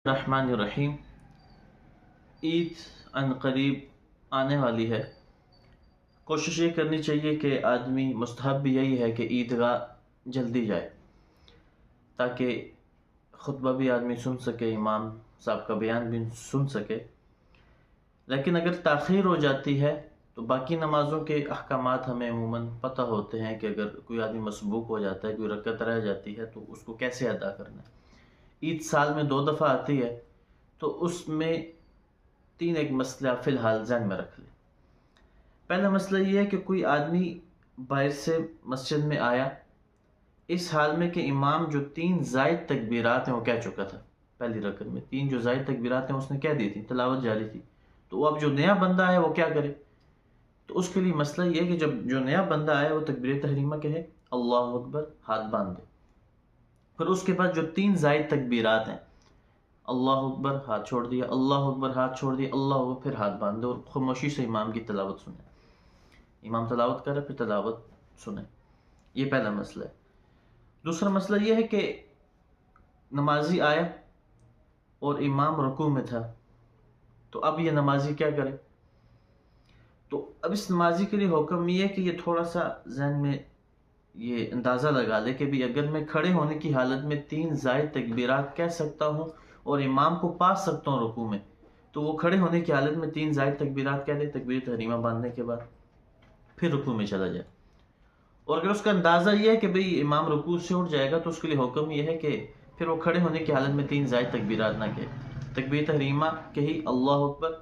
الرحمن الرحیم۔ عید عن قریب آنے والی ہے۔ کوشش یہ کرنی چاہیے کہ آدمی، مستحب بھی یہی ہے کہ عیدگاہ جلدی جائے تاکہ خطبہ بھی آدمی سن سکے، امام صاحب کا بیان بھی سن سکے۔ لیکن اگر تاخیر ہو جاتی ہے تو باقی نمازوں کے احکامات ہمیں عموماً پتہ ہوتے ہیں کہ اگر کوئی آدمی مسبوق ہو جاتا ہے، کوئی رکعت رہ جاتی ہے تو اس کو کیسے ادا کرنا ہے۔ عید سال میں 2 دفعہ آتی ہے تو اس میں 3 ایک مسئلہ فی الحال ذہن میں رکھ لیں۔ پہلا مسئلہ یہ ہے کہ کوئی آدمی باہر سے مسجد میں آیا اس حال میں کہ امام جو 3 زائد تکبیرات ہیں وہ کہہ چکا تھا، پہلی رکعت میں 3 جو زائد تکبیرات ہیں اس نے کہہ دی تھی، تلاوت جاری تھی، تو اب جو نیا بندہ ہے وہ کیا کرے؟ تو اس کے لیے مسئلہ یہ ہے کہ جب جو نیا بندہ آئے وہ تکبیر تحریمہ کہے، اللہ اکبر، ہاتھ باندھ دے، پھر اس کے بعد جو 3 زائد تکبیرات ہیں، اللہ اکبر ہاتھ چھوڑ دیا، اللہ اکبر ہاتھ چھوڑ دیا، اللہ اکبر، پھر ہاتھ باندھ دے اور خاموشی سے امام کی تلاوت سنیں۔ امام تلاوت کرے پھر تلاوت سنیں۔ یہ پہلا مسئلہ ہے۔ دوسرا مسئلہ یہ ہے کہ نمازی آیا اور امام رکوع میں تھا، تو اب یہ نمازی کیا کرے؟ تو اب اس نمازی کے لیے حکم یہ ہے کہ یہ تھوڑا سا ذہن میں یہ اندازہ لگا لے کہ بھی اگر میں کھڑے ہونے کی حالت میں 3 زائد تکبیرات کہہ سکتا ہوں اور امام کو پا سکتا ہوں رکوع میں، تو وہ کھڑے ہونے کی حالت میں 3 زائد تکبیرات کہہ دے تکبیر تحریمہ باندھنے کے بعد، پھر رکوع میں چلا جائے۔ اور اگر اس کا اندازہ یہ ہے کہ بھئی امام رکوع سے اٹھ جائے گا تو اس کے لیے حکم یہ ہے کہ پھر وہ کھڑے ہونے کی حالت میں 3 زائد تکبیرات نہ کہے، تکبیر تحریمہ کہی، اللہ اکبر،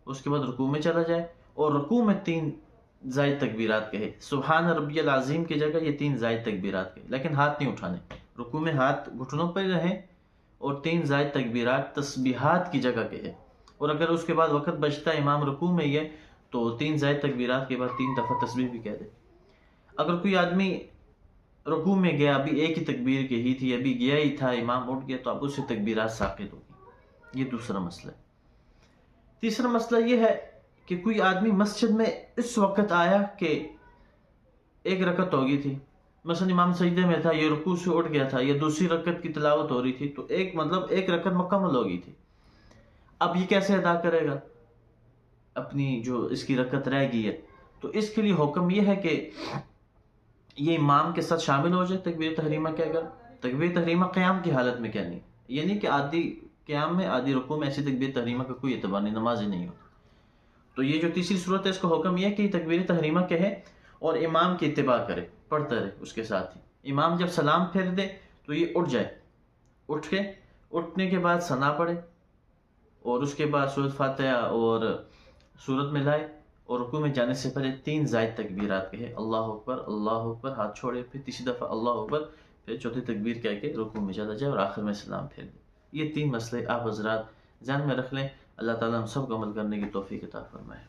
اس کے بعد رکوع میں چلا جائے اور رکوع میں 3 زائد تکبیرات کہے، سبحان ربی العظیم کی جگہ یہ 3 زائد تکبیرات کہے، لیکن ہاتھ نہیں اٹھانے، رکوع میں ہاتھ گھٹنوں پر رہیں اور 3 زائد تکبیرات تسبیحات کی جگہ کہے۔ اور اگر اس کے بعد وقت بچتا ہے امام رکوع میں ہی ہے تو 3 زائد تکبیرات کے بعد 3 دفعہ تسبیح بھی کہہ دے۔ اگر کوئی آدمی رکوع میں گیا، ابھی ایک ہی تکبیر کہی تھی، ابھی گیا ہی تھا، امام اٹھ گیا، تو اب اس سے تکبیرات ساقط ہوگی۔ یہ دوسرا مسئلہ ہے۔ تیسرا مسئلہ یہ ہے کہ کوئی آدمی مسجد میں اس وقت آیا کہ ایک رکعت ہو گئی تھی، مثلا امام سجدے میں تھا، یہ رکوع سے اٹھ گیا تھا، یہ دوسری رکعت کی تلاوت ہو رہی تھی، تو ایک رکعت مکمل ہو گئی تھی۔ اب یہ کیسے ادا کرے گا اپنی جو اس کی رکعت رہ گئی ہے؟ تو اس کے لیے حکم یہ ہے کہ یہ امام کے ساتھ شامل ہو جائے تکبیر تحریمہ کہہ کر۔ تکبیر تحریمہ قیام کی حالت میں کہنی، یہ نہیں کہ آدھی قیام میں آدھی رکوع میں ایسی تکبیر تحریمہ کا کوئی اعتبار نہیں، نماز ہی نہیں ہوتی۔ تو یہ جو تیسری صورت ہے اس کا حکم یہ ہے کہ تکبیر تحریمہ کہے اور امام کی اتباع کرے، پڑھتا رہے اس کے ساتھ ہی۔ امام جب سلام پھیر دے تو یہ اٹھ جائے، اٹھنے کے بعد ثنا پڑھے اور اس کے بعد سورۃ فاتحہ اور سورت میں لائے اور رکوع میں جانے سے پہلے 3 زائد تکبیرات کہے، اللہ اکبر، ہاتھ چھوڑے، پھر تیسری دفعہ اللہ اکبر، پھر چوتھی تکبیر کہہ کے رکوع میں چلا جائے اور آخر میں سلام پھیر دے۔ یہ 3 مسئلے آپ حضرات ذہن میں رکھ لیں۔ اللہ تعالیٰ ہم سب کو عمل کرنے کی توفیق عطا فرمائے۔